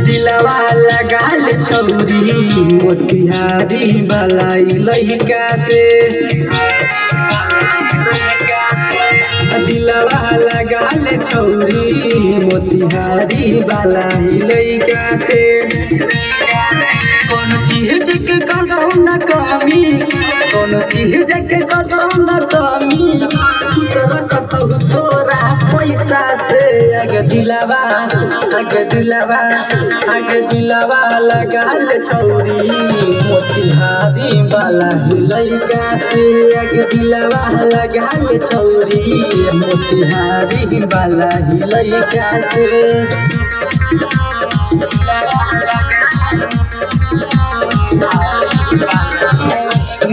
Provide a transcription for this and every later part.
दिलवा लगाल छौरी मोतिहारी बलाई लइका से दिलवा लगाल छौरी मोतिहारी बलाई लइका से कौन चीज के करो न कमी कौन चीज के करो न कमी रखतौ तोरा पैसा से आगे दिलवा लगाल छौरी मोतिहारी वाला लइका से आगे दिलवा लगाल छौरी मोतिहारी वाला लइका से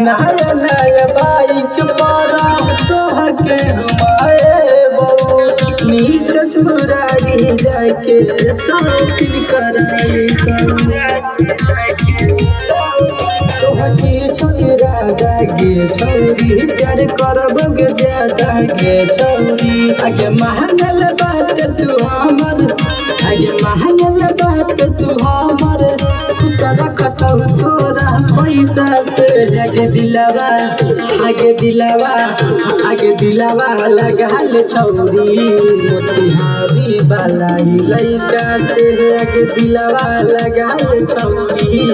नया नया बाइक पर तोहके घुमाए नीतस मुरारी जाके शॉपिंग कराई तोहके छोरा गे छौरी प्यार करब गे ज्यादा गे छौरी आगे महंगल बात तू हमर आगे महंगल बात तू हमर रखतौ तोरा पैसा से आगे दिलवा लगाल छौरी मोतिहारी वाला लइका से आगे दिलवा लगाल छौरी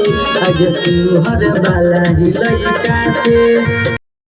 आगे सुहर वाला लइका से।